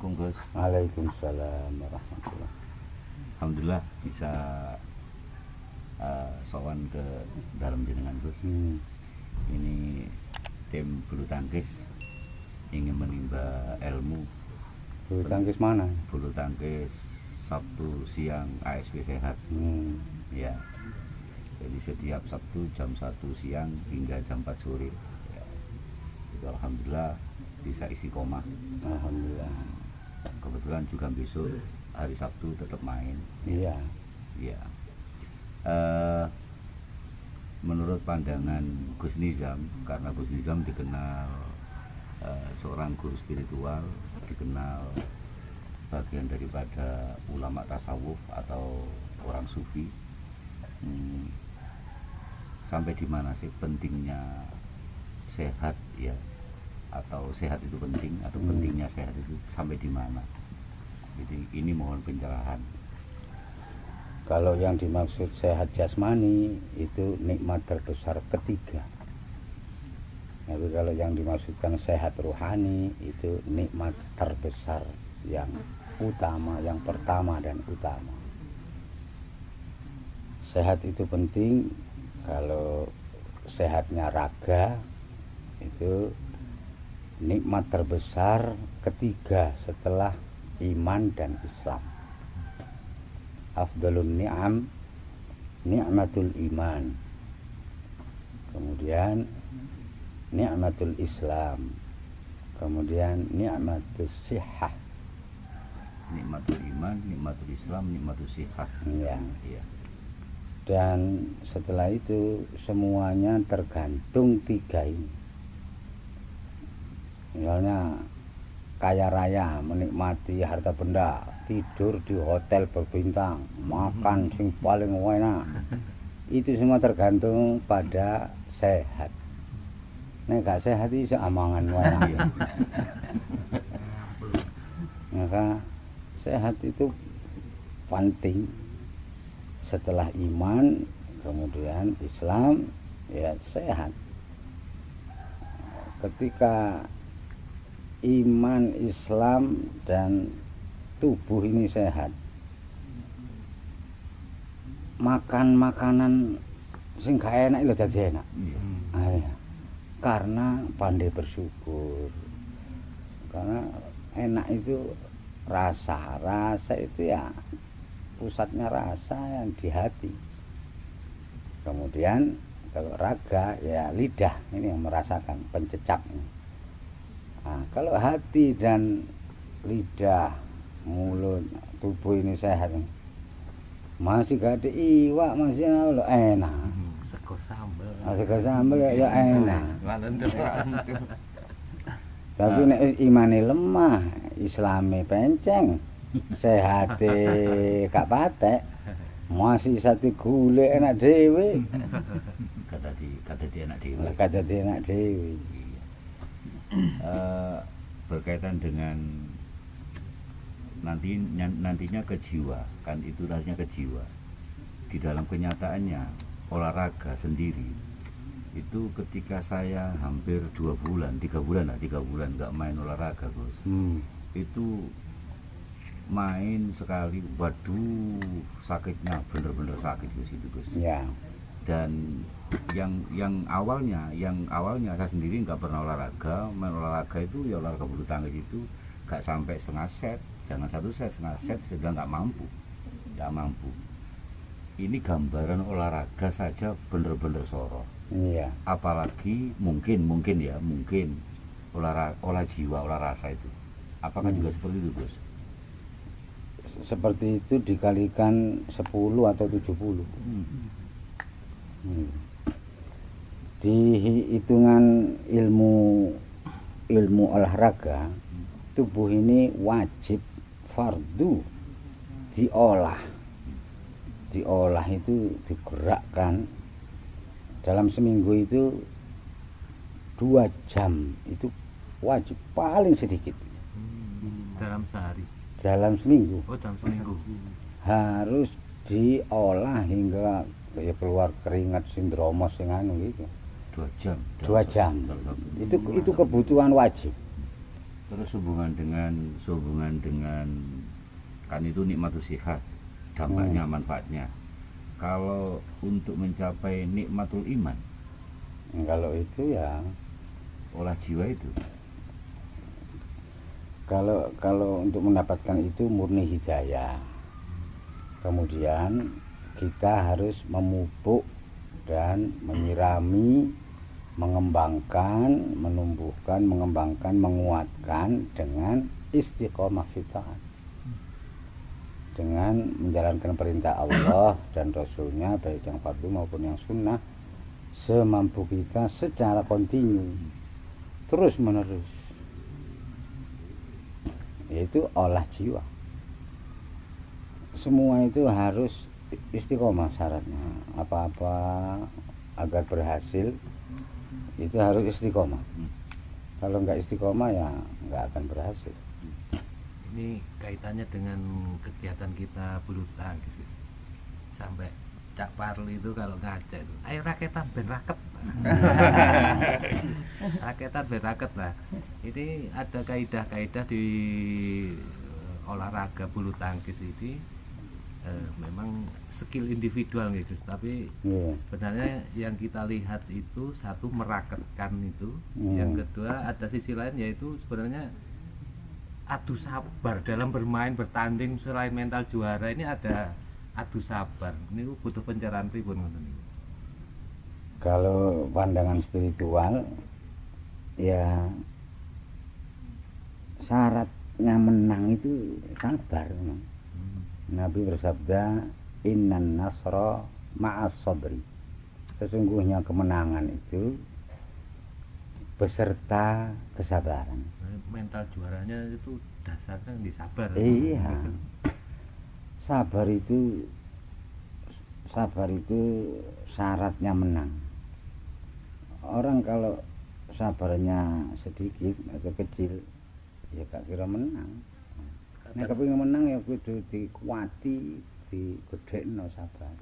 Assalamualaikum Gus. Waalaikumsalam warahmatullahi. Alhamdulillah bisa sowan ke dalam jenengan Gus. Ini tim bulu tangkis ingin menimba ilmu. Bulu tangkis mana? Bulu tangkis Sabtu siang ASW Sehat. Ya. Jadi setiap Sabtu jam 1 siang hingga jam 4 sore. Ya. Itu alhamdulillah bisa istiqomah. Alhamdulillah. Kebetulan juga besok hari Sabtu tetap main. Iya. Ya. Menurut pandangan Gus Nizam, karena Gus Nizam dikenal seorang guru spiritual, dikenal bagian daripada ulama tasawuf atau orang sufi, sampai di mana sih pentingnya sehat ya, atau sehat itu penting, atau pentingnya sehat itu sampai di mana? Jadi ini mohon pencerahan. Kalau yang dimaksud sehat jasmani itu nikmat terbesar ketiga. Tapi kalau yang dimaksudkan sehat rohani itu nikmat terbesar yang utama, yang pertama dan utama. Sehat itu penting. Kalau sehatnya raga itu nikmat terbesar ketiga setelah iman dan Islam. Afdalun ni'am ni'matul iman, kemudian ni'matul Islam, kemudian ni'matus sihah. Nikmatul iman, nikmatul Islam, nikmatul sihah. Ya. Ya. Dan setelah itu semuanya tergantung tiga ini. Misalnya kaya raya menikmati harta benda, tidur di hotel berbintang, makan sing paling enak, itu semua tergantung pada sehat. Nek gak sehat iso amangan wae. Maka sehat itu penting. Setelah iman, kemudian Islam, ya sehat. Ketika iman, Islam dan tubuh ini sehat, makan makanan sing gak enak lho dadi enak. Karena pandai bersyukur. Karena enak itu rasa itu ya pusatnya rasa yang di hati. Kemudian kalau raga ya lidah ini yang merasakan pencecap. Nah, kalau hati dan lidah, mulut, tubuh ini sehat, masih gak ada iwak, masih enak. Sego sambel. Sego sambel ya enak. Tapi nek imane lemah, Islame penceng, sehate gak patek, masih sate golek enak dhewe. Kata dia enak dewe. Kata dia enak dhewe. Berkaitan dengan nantinya ke jiwa, kan itu rasanya ke jiwa. Di dalam kenyataannya olahraga sendiri itu ketika saya hampir 2 bulan, 3 bulan nggak main olahraga Gus. Itu main sekali, waduh sakitnya bener-bener sakit Gus itu Gus. Ya. Dan yang awalnya saya sendiri nggak pernah olahraga, main olahraga itu ya olahraga bulu tangkis itu nggak sampai setengah set, jangan 1 set, setengah set sudah nggak mampu. Ini gambaran olahraga saja bener-bener soroh. Iya. Apalagi mungkin olah jiwa, olah rasa itu. Apakah juga seperti itu Gus? Seperti itu dikalikan 10 atau 70. Di hitungan ilmu olahraga, tubuh ini wajib fardu diolah itu digerakkan dalam seminggu itu 2 jam itu wajib paling sedikit. Dalam sehari. Dalam seminggu. Oh, dalam seminggu. Harus diolah hingga ya keluar keringat sindroma sing anu gitu. 2 jam. 2 jam. Itu kebutuhan wajib. Terus sehubungan dengan kan itu nikmatus sihat, dampaknya, manfaatnya. Kalau untuk mencapai nikmatul iman, Kalau itu ya, olah jiwa itu, kalau untuk mendapatkan itu murni hidayah. Kemudian kita harus memupuk dan menyirami, mengembangkan, menumbuhkan, mengembangkan, menguatkan dengan istiqomah fi taat, dengan menjalankan perintah Allah dan Rasulnya, baik yang fardu maupun yang sunnah, semampu kita secara kontinu, terus menerus. Yaitu olah jiwa. Semua itu harus istiqomah syaratnya. Apa-apa agar berhasil itu harus istiqomah. Kalau nggak istiqomah ya nggak akan berhasil. Ini kaitannya dengan kegiatan kita bulu tangkis, Gus. Sampai Cak Parli itu kalau ngajak itu, ayo raketan ben raket. Raketan ben raket lah. Ini ada kaidah-kaidah di olahraga bulu tangkis ini, memang skill individual nih Gus, tapi Iya. sebenarnya yang kita lihat itu satu meraketkan itu, yang kedua ada sisi lain yaitu sebenarnya adu sabar dalam bermain bertanding. Selain mental juara ini ada adu sabar. Ini butuh pencerahan pripun ngoten niku. Kalau pandangan spiritual ya syaratnya menang itu sabar memang. Nabi bersabda, innan nasra ma'as sabri. Sesungguhnya kemenangan itu beserta kesabaran. Mental juaranya itu dasarnya di sabar. Iya. Sabar itu syaratnya menang. Orang kalau sabarnya sedikit atau kecil ya gak kira menang. Nek kepengin menang ya kudu dikuati, digedhekno sabar.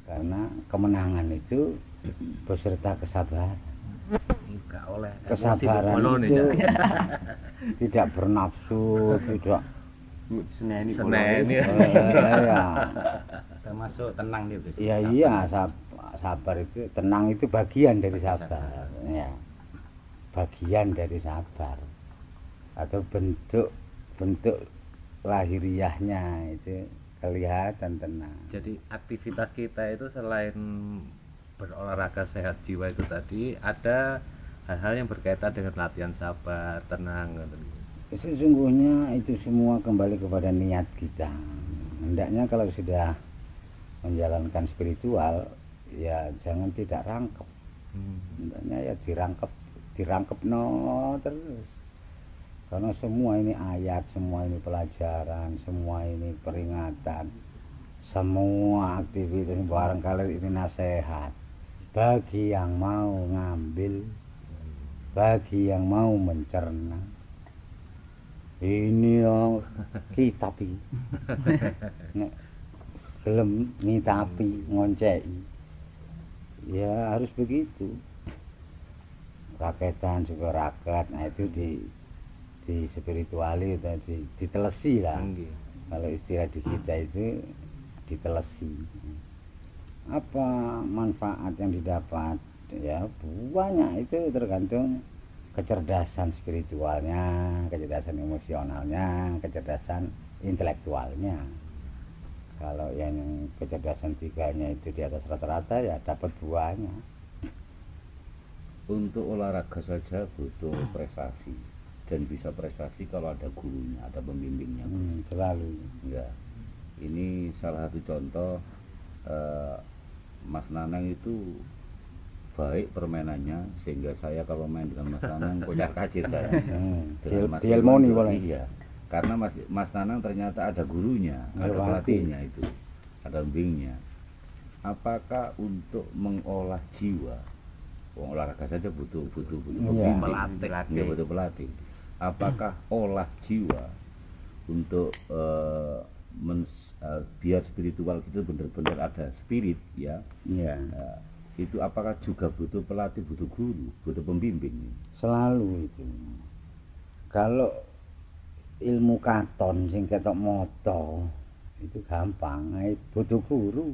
Karena kemenangan itu beserta kesabaran. Enggak oleh Kesabaran itu tidak bernafsu, tidak Seneni Seneni. ya. termasuk tenang nih Gus. Ya iya, sabar itu, tenang itu bagian dari sabar. Ya. Bagian dari sabar. Atau bentuk lahiriahnya itu kelihatan tenang. Jadi aktivitas kita itu selain berolahraga sehat jiwa itu tadi, ada hal-hal yang berkaitan dengan latihan sabar, tenang ngoten. Sesungguhnya itu semua kembali kepada niat kita. Hendaknya kalau sudah menjalankan spiritual ya jangan tidak rangkep. Hendaknya ya dirangkep no terus. Karena semua ini ayat, semua ini pelajaran, semua ini peringatan, semua aktivitas barangkali ini nasihat bagi yang mau ngambil, bagi yang mau mencerna. Ini loh kitab iki. Nek gelem ngitapi, ngonceki. Ya harus begitu. Raketan juga raket, nah itu di spirituali atau ditelesi lah. Kalau istilah di kita itu ditelesi. Apa manfaat yang didapat? Ya banyak, itu tergantung kecerdasan spiritualnya, kecerdasan emosionalnya, kecerdasan intelektualnya. Kalau yang kecerdasan tiganya itu di atas rata-rata ya dapat buahnya. untuk olahraga saja butuh prestasi, dan bisa prestasi kalau ada gurunya, ada pembimbingnya. Selalu. Ya, ini salah satu contoh. Mas Nanang itu baik permainannya, sehingga saya kalau main dengan Mas Nanang kocar kacir saya. Dengan Mas Dielmoni Iwan, boleh. iya, karena Mas Nanang ternyata ada gurunya, ada pelatihnya, itu ada pembimbingnya. Apakah untuk mengolah jiwa, olahraga saja butuh Iya. pelatih, ya, butuh pelatih. Apakah olah jiwa untuk biar spiritual kita benar-benar ada spirit, ya, Iya. itu apakah juga butuh pelatih, butuh guru, butuh pembimbing? Selalu itu. Kalau ilmu katon sing ketok moto itu gampang, butuh guru.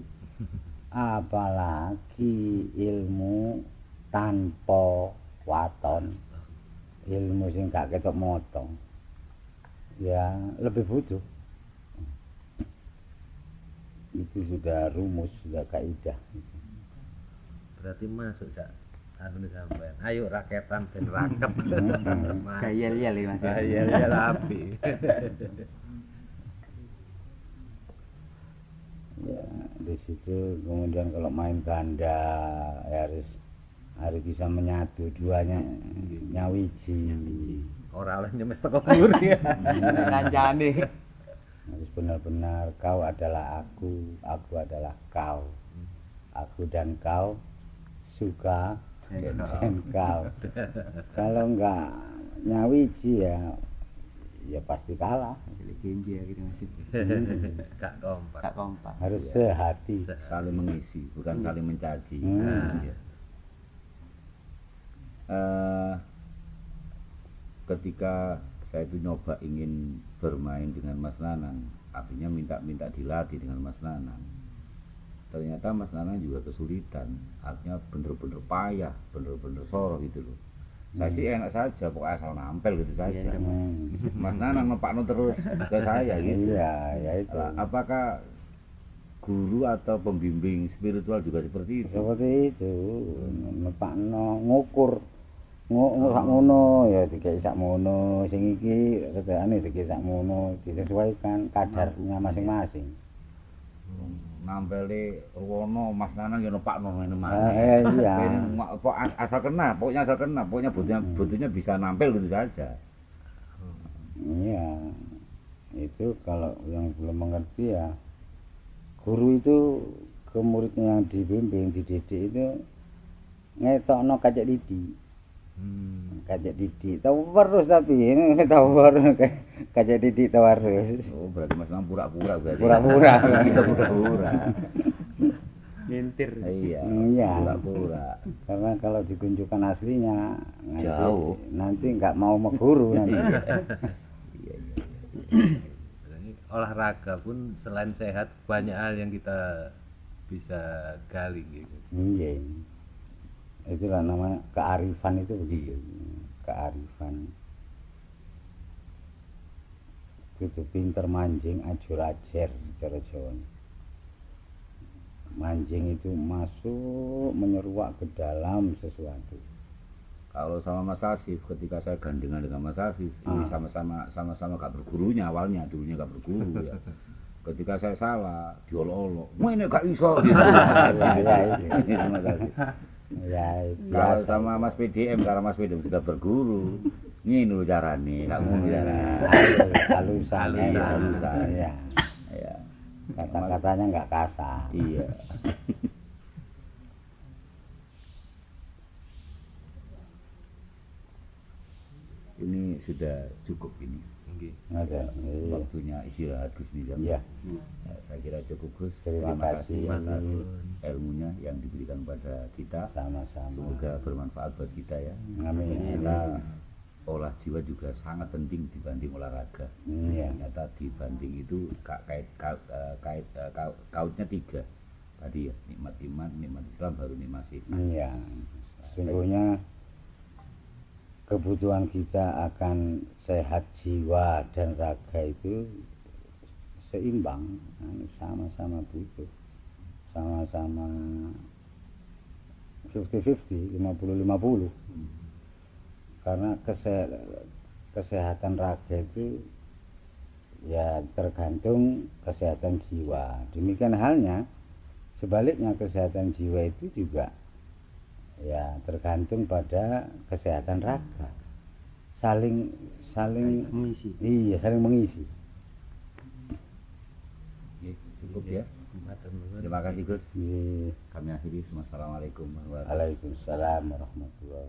Apalagi ilmu tanpa waton, ilmu sing gak ketok moto, ya lebih butuh. Itu sudah rumus, sudah kaidah. Berarti masuk Cak. Anu sampean. Ayo raketan ben raket. Gayel-yel Mas. Gayel-yel api. Ya, di situ kemudian kalau main ganda ya harus bisa menyatu duanya nyawiji. Ora oleh nyemes teko mburi. Kancane. Harus benar-benar kau adalah aku adalah kau. Aku dan kau suka dan kau. Kalau enggak nyawiji ya pasti kalah. Genji ya gitu Mas. Gak kompak. Gak kompak. Harus sehati. Saling mengisi, bukan saling mencaci. Ya. Ketika saya itu nyoba ingin bermain dengan Mas Nanang, artinya minta dilatih dengan Mas Nanang. Ternyata Mas Nanang juga kesulitan, artinya bener-bener payah, bener-bener soroh gitu loh. Saya sih enak saja, pokoknya asal nampel gitu saja. Mas Nanang nepakno terus ke saya gitu. Iya, ya itu. Apakah guru atau pembimbing spiritual juga seperti itu? Seperti itu, nepakno ngukur. Sak ngono ya dikek sak ngono, sing iki redane dikek sak ngono, disesuaikan kadarnya masing-masing. Nampeli wono Mas Nanang ya nepakno ngene Iya. Asal kena, pokoknya butuhnya bisa nampil gitu saja. Iya. Itu kalau yang belum mengerti ya guru itu ke muridnya yang dibimbing, dididik itu ngetokno kajak didik. Kajak didik tahu terus, tapi ini tahu terus kajak didik tahu terus. Oh, berarti Mas Nanang pura-pura berarti. Pura-pura. Pura-pura. Ngintir. Iya. Pura-pura. Karena kalau ditunjukkan aslinya jauh, nanti nggak mau meguru nanti. Iya. Olahraga pun selain sehat banyak hal yang kita bisa gali gitu. Iya. Itulah namanya kearifan, itu begitu. Kearifan. Itu pinter mancing, ajur ajer cara Jawa. Mancing itu masuk menyeruak ke dalam sesuatu. Kalau sama Mas Asif, ketika saya gandengan dengan Mas Asif, ini sama-sama gak bergurunya awalnya, dulunya gak berguru ya. Ketika saya salah, diolok-olok, ini gak iso gitu. Mas Asif. Ya, Kalau sama Mas PDM, karena Mas PDM sudah berguru, ini dulu carane, gak ngono carane. Halusan. Ya. Ya. Kata-katanya nggak kasar. Iya. Ini sudah cukup ini. Ada. Waktunya istirahat Gus Nizam. Iya. Ya, saya kira cukup Gus. Terima kasih atas ilmunya yang diberikan pada kita. Sama-sama. Semoga bermanfaat buat kita ya. Amin. Ternyata olah jiwa juga sangat penting dibanding olahraga. Iya. Ternyata dibanding itu kautnya 3 tadi ya, nikmat iman, nikmat Islam, baru nikmat sifat. Iya. Sesungguhnya kebutuhan kita akan sehat jiwa dan raga itu seimbang, sama-sama butuh, sama-sama 50-50, 50-50. Karena kesehatan raga itu ya tergantung kesehatan jiwa. Demikian halnya sebaliknya, kesehatan jiwa itu juga ya tergantung pada kesehatan raga. Saling mengisi. Iya, saling mengisi. Oke, cukup ya. Terima kasih Gus. Iya. Kami akhiri. Assalamualaikum warahmatullahi wabarakatuh. Waalaikumsalam warahmatullahi